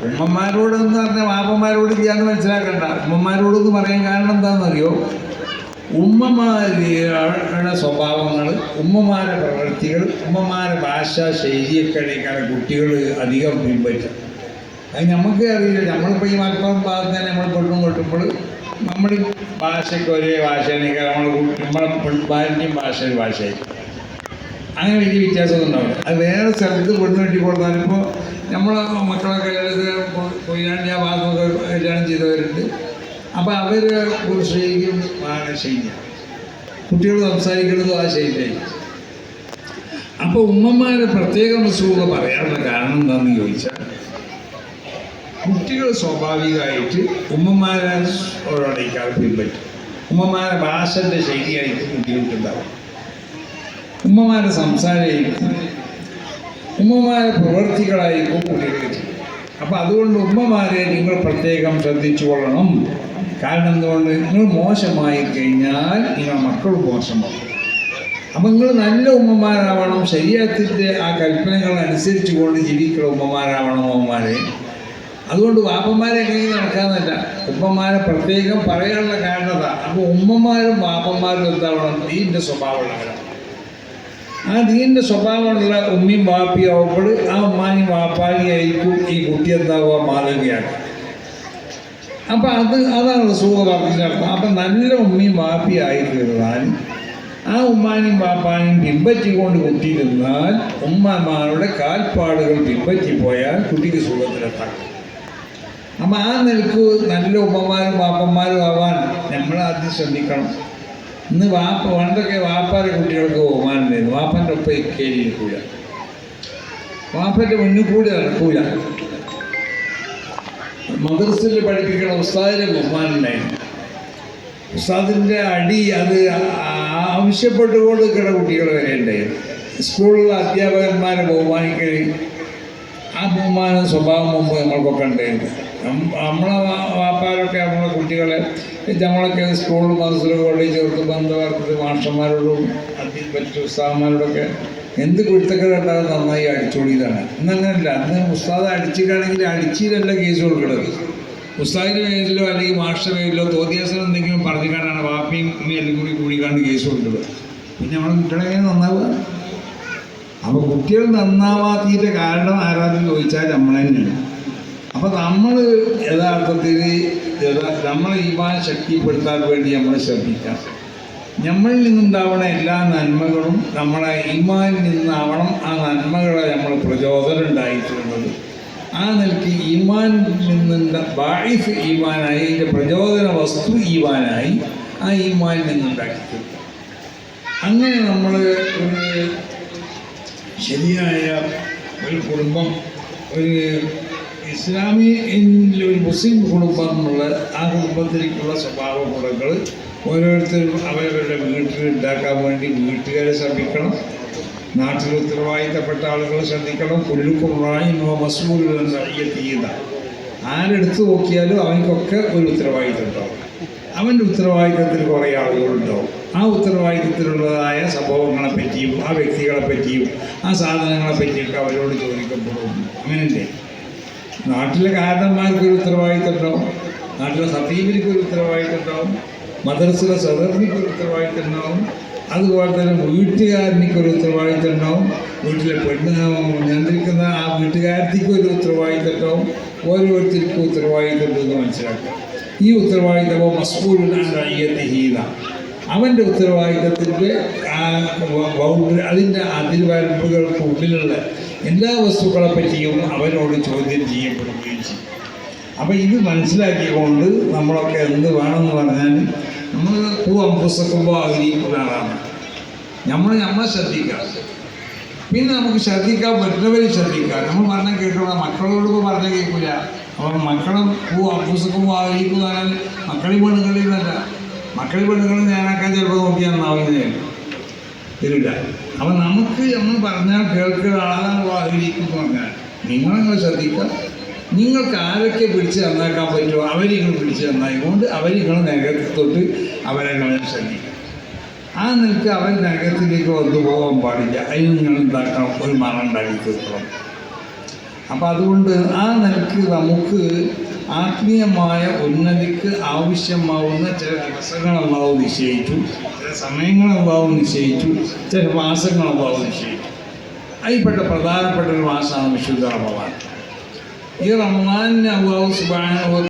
ഉമ്മമാരോടെന്ന് പറഞ്ഞാൽ വാപ്പന്മാരോട് ചെയ്യാന്ന് മനസ്സിലാക്കണ്ട. ഉമ്മമാരോടെന്ന് പറയാൻ കാരണം എന്താണെന്നറിയോ? ഉമ്മമാരുടെ സ്വഭാവങ്ങൾ, ഉമ്മമാരുടെ പ്രവൃത്തികൾ, ഉമ്മമാരുടെ ഭാഷാ ശൈലിയൊക്കെയാണ് കുട്ടികൾ അധികം പിൻപറ്റും. അത് നമുക്ക് അറിയില്ല. നമ്മളിപ്പോൾ ഈ മലപ്പുറം ഭാഗത്ത് തന്നെ നമ്മൾ പെണ്ണും കൊട്ടുമ്പോൾ നമ്മൾ ഭാഷയ്ക്ക് ഒരേ ഭാഷയാണെങ്കിൽ നമ്മളെ പെൺഭാര്യൻ്റെയും ഭാഷ ഒരു ഭാഷയായിരിക്കും. അങ്ങനെ വലിയ വ്യത്യാസമൊന്നും ഉണ്ടാവില്ല. അത് വേറെ സ്ഥലത്ത് പെണ്ണ് കെട്ടി കൊടുത്താൽ ഇപ്പോൾ നമ്മളെ മക്കളൊക്കെ കൊയിലാണ്ടി ആ ഭാഗത്തൊക്കെ കല്യാണം ചെയ്തവരുണ്ട്. അപ്പോൾ അവർ ഒരു ശൈലിയും ആ ശൈലിയാണ്, കുട്ടികൾ സംസാരിക്കുന്നതും ആ ശൈലിയായിരിക്കും. അപ്പോൾ ഉമ്മമാരെ പ്രത്യേകം വസ്തുത പറയാനുള്ള കാരണം എന്താണെന്ന് ചോദിച്ചാൽ, കുട്ടികൾ സ്വാഭാവികമായിട്ട് ഉമ്മമാരോടേക്കാൾ പിൻപറ്റും. ഉമ്മമാരുടെ ഭാഷൻ്റെ ശൈലിയായിരിക്കും കുട്ടികൾക്കുണ്ടാവും, ഉമ്മമാരുടെ സംസാരമായിരിക്കും, ഉമ്മമാരുടെ പ്രവൃത്തികളായിരിക്കും കുട്ടികൾക്ക് ചെയ്യും. അപ്പോൾ അതുകൊണ്ട് ഉമ്മമാരെ നിങ്ങൾ പ്രത്യേകം ശ്രദ്ധിച്ചു കൊള്ളണം. കാരണം എന്തുകൊണ്ട്? നിങ്ങൾ മോശമായി കഴിഞ്ഞാൽ നിങ്ങളുടെ മക്കൾ മോശമാകും. അപ്പം നിങ്ങൾ നല്ല ഉമ്മമാരാവണം, ശരീരത്തിൻ്റെ ആ കൽപ്പനകൾ അനുസരിച്ച് കൊണ്ട് ജീവിക്കുന്ന ഉമ്മമാരാവണം ഉമ്മമാരെ. അതുകൊണ്ട് വാപ്പന്മാരെ എങ്ങനെ നടക്കാമെന്നല്ല, ഉമ്മമാരെ പ്രത്യേകം പറയാനുള്ള കാരണത. അപ്പോൾ ഉമ്മമാരും വാപ്പന്മാരും എന്താവണം? ദീൻ്റെ സ്വഭാവമുള്ളവരാണ്. ആ ദീൻ്റെ സ്വഭാവമുള്ള ഉമ്മയും വാപ്പിയും ആവുമ്പോൾ ആ ഉമ്മാനും വാപ്പാനിയായിരിക്കും ഈ കുട്ടി എന്താവുക? മാതൃകയാണ്. അപ്പം അതാണ് റസൂൽ പറഞ്ഞിട്ട്. അപ്പം നല്ല ഉമ്മയും വാപ്പിയും ആയിരുന്നാൽ ആ ഉമ്മാനും വാപ്പാനും പിൻപറ്റിക്കൊണ്ട് കുട്ടിയിരുന്നാൽ ഉമ്മമാരുടെ കാൽപ്പാടുകൾ പിൻപറ്റിപ്പോയാൽ കുട്ടിക്ക് സുഖത്തിലെത്താം. അപ്പം ആ നിലക്ക് നല്ല ഉമ്മമാരും വാപ്പന്മാരും ആവാൻ നമ്മൾ ആദ്യം ശ്രദ്ധിക്കണം. ഇന്ന് പണ്ടൊക്കെ വാപ്പാരെ കുട്ടികൾക്ക് ബഹുമാനുണ്ടായിരുന്നു. വാപ്പൻ്റെ ഒപ്പം കയറി ഇരിക്കൂല, വാപ്പൻ്റെ മുന്നിൽ കൂടി നടക്കൂല. മദ്രസയിൽ പഠിപ്പിക്കണ ഉസ്താദിനെ ബഹുമാനുണ്ടായിരുന്നു. ഉസ്താദിൻ്റെ അടി അത് ആവശ്യപ്പെട്ടുകൊണ്ട് നിൽക്കുന്ന കുട്ടികൾ വരെ ഉണ്ടായിരുന്നു. സ്കൂളിലെ അധ്യാപകന്മാരെ ബഹുമാനിക്കൽ, ആ ബഹുമാന സ്വഭാവം മുമ്പ് നമ്മൾക്കൊക്കെ ഉണ്ടായിരുന്നു. നമ്മളെ വാപ്പാരൊക്കെ നമ്മളെ കുട്ടികളെ നമ്മളൊക്കെ സ്കൂളിൽ മദ്രസയിൽ കോളേജ് ചേർത്തുമ്പോൾ എന്താ പറഞ്ഞത്? മാഷന്മാരോടും മറ്റു ഉസ്താദന്മാരോടൊക്കെ എന്ത് കുരുത്തക്കേടുണ്ടാകും നന്നായി അടിച്ചുകൂടിയതാണ്. ഇന്നങ്ങനല്ല. അന്ന് ഉസ്താദ് അടിച്ചിട്ടാണെങ്കിൽ അടിച്ചിട്ടല്ല കേസ് കൊടുക്കുന്നത്. ഉസ്താദിൻ്റെ പേരിലോ അല്ലെങ്കിൽ മാസ്റ്റർ പേരിലോ തോന്നിയാസം എന്തെങ്കിലും പറഞ്ഞു കാണാണ് വാപ്പയും എല്ലാം കൂടി കൂടിക്കാണ്ട് കേസ് കൊടുക്കുന്നത്. പിന്നെ നമ്മൾ കുട്ടികളെങ്ങനെ നന്നാവുക? അപ്പോൾ കുട്ടികൾ നന്നാവാത്തതിൻ്റെ കാരണം ആരാധന ചോദിച്ചാൽ നമ്മൾ തന്നെയാണ്. അപ്പോൾ നമ്മൾ യഥാർത്ഥത്തിൽ നമ്മളെ ഈമാൻ ശക്തിപ്പെടുത്താൻ വേണ്ടി നമ്മൾ ശ്രദ്ധിക്കാം. നമ്മളിൽ നിന്നുണ്ടാവുന്ന എല്ലാ നന്മകളും നമ്മളെ ഈമാനിൽ നിന്നാവണം ആ നന്മകളെ നമ്മൾ പ്രചോദനം ഉണ്ടായിട്ടുള്ളത്. ആ നിലയ്ക്ക് ഈമാനിൽ നിന്നുണ്ട ബായിഫ് ഈമാനായി, അതിൻ്റെ പ്രചോദന വസ്തു ഈമാനായി ആ ഈമാനിൽ നിന്നുണ്ടാക്കിയിട്ടുണ്ട്. അങ്ങനെ നമ്മൾ ഒരു ശരിയായ ഒരു കുടുംബം, ഒരു ഇസ്ലാമിയിൽ ഒരു മുസ്ലിം കുടുംബം എന്നുള്ള ആ കുടുംബത്തിലേക്കുള്ള സ്വഭാവ ഗുണങ്ങൾ ഓരോരുത്തരും അവരവരുടെ വീട്ടിൽ ഉണ്ടാക്കാൻ വേണ്ടി വീട്ടുകാരെ ശ്രമിക്കണം. നാട്ടിൽ ഉത്തരവാദിത്തപ്പെട്ട ആളുകൾ ശ്രദ്ധിക്കണം. കുല്ലുക്കും റാഇൻ വ മസ്ഊലുൻ അൻ റഇയ്യതിഹി. ആരെടുത്ത് നോക്കിയാലും അവനക്കൊക്കെ ഒരു ഉത്തരവാദിത്തം ഉണ്ടാവും. അവൻ്റെ ഉത്തരവാദിത്തത്തിൽ കുറേ ആളുകളുണ്ടാവും. ആ ഉത്തരവാദിത്തത്തിലുള്ളതായ സംഭവങ്ങളെ പറ്റിയും ആ വ്യക്തികളെ പറ്റിയും ആ സാധനങ്ങളെ പറ്റിയൊക്കെ അവരോട് ചോദിക്കപ്പെടും. അങ്ങനെയല്ലേ? നാട്ടിലെ കാരണന്മാർക്കൊരു ഉത്തരവാദിത്തം ഉണ്ടാവും, നാട്ടിലെ ഖതീബിനൊരു ഉത്തരവാദിത്തം ഉണ്ടാവും, മദ്രസയിലെ സദറിനൊരു ഉത്തരവാദിത്തം ഉണ്ടാവും, അതുപോലെ തന്നെ വീട്ടുകാരനിക്കൊരു ഉത്തരവാദിത്തം ഉണ്ടാവും, വീട്ടിലെ പെണ്ണ് നിയന്ത്രിക്കുന്ന ആ വീട്ടുകാരത്തിക്കൊരു ഉത്തരവാദിത്തം ഉണ്ടാവും. ഓരോരുത്തർക്കും ഉത്തരവാദിത്തം ഉണ്ടെന്ന് മനസ്സിലാക്കുക. ഈ ഉത്തരവാദിത്തമോ മസ്ഊലുൻ അൻ റഇയ്യതിഹി, അവൻ്റെ ഉത്തരവാദിത്തത്തിൻ്റെ ബൗണ്ടറി, അതിൻ്റെ അതിർവരമ്പുകൾക്ക് ഉള്ളിലുള്ള എല്ലാ വസ്തുക്കളെ പറ്റിയും അവനോട് ചോദ്യം ചെയ്യപ്പെടുകയും ചെയ്യും. അപ്പോൾ ഇത് മനസ്സിലാക്കിക്കൊണ്ട് നമ്മളൊക്കെ എന്ത് വേണമെന്ന് പറഞ്ഞാൽ നമ്മൾ അമ്പുസക്കുമ്പോൾ ആഗ്രഹിക്കുന്ന ആളാണ്. നമ്മളെ ശ്രദ്ധിക്കുക. പിന്നെ നമുക്ക് ശ്രദ്ധിക്കാൻ പറ്റുന്നവരെ ശ്രദ്ധിക്കുക. നമ്മൾ പറഞ്ഞാൽ കേൾക്കുക. മക്കളോട് പറഞ്ഞാൽ കേൾക്കില്ല. അപ്പം മക്കളും അമ്പുസക്കുമ്പോൾ ആഗ്രഹിക്കുന്നതാണ് മക്കളി പെണ്ണുകളിലല്ല. മക്കളി പെണ്ണുങ്ങൾ ഞാനാക്കാൻ ചിലപ്പോൾ നോക്കിയാൽ നന്നാവുന്നതേ തരില്ല. അപ്പം നമ്മൾ പറഞ്ഞാൽ കേൾക്കുന്ന ആളാണ് ആഗ്രഹിക്കുന്നു പറഞ്ഞാൽ നിങ്ങൾ ശ്രദ്ധിക്കുക. നിങ്ങൾക്ക് ആരൊക്കെ പിടിച്ച് നന്നാക്കാൻ പറ്റുമോ അവരിങ്ങൾ പിടിച്ച് നന്നായിക്കൊണ്ട് അവരിങ്ങൾ നരകത്തിൽ തൊട്ട് അവരെ ശ്രദ്ധിക്കുക. ആ നിലക്ക് അവർ നരകത്തിലേക്ക് വന്നു പോകാൻ പാടില്ല. അതിന് നിങ്ങൾ എന്താക്കണം? ഒരു മറ ഉണ്ടാക്കി തീർക്കണം. അപ്പം അതുകൊണ്ട് ആ നിലക്ക് നമുക്ക് ആത്മീയമായ ഉന്നതിക്ക് ആവശ്യമാവുന്ന ചില ദിവസങ്ങൾ അള്ളാഹു നിശ്ചയിച്ചു, ചില സമയങ്ങൾ അള്ളാഹു നിശ്ചയിച്ചു, ചില മാസങ്ങൾ അള്ളാഹു നിശ്ചയിച്ചു. അതിൽപ്പെട്ട പ്രധാനപ്പെട്ട ഒരു മാസമാണ് വിശുദ്ധ റമദാൻ. ഈ റമദാനിനെ അള്ളാഹു സുബ്ഹാനഹു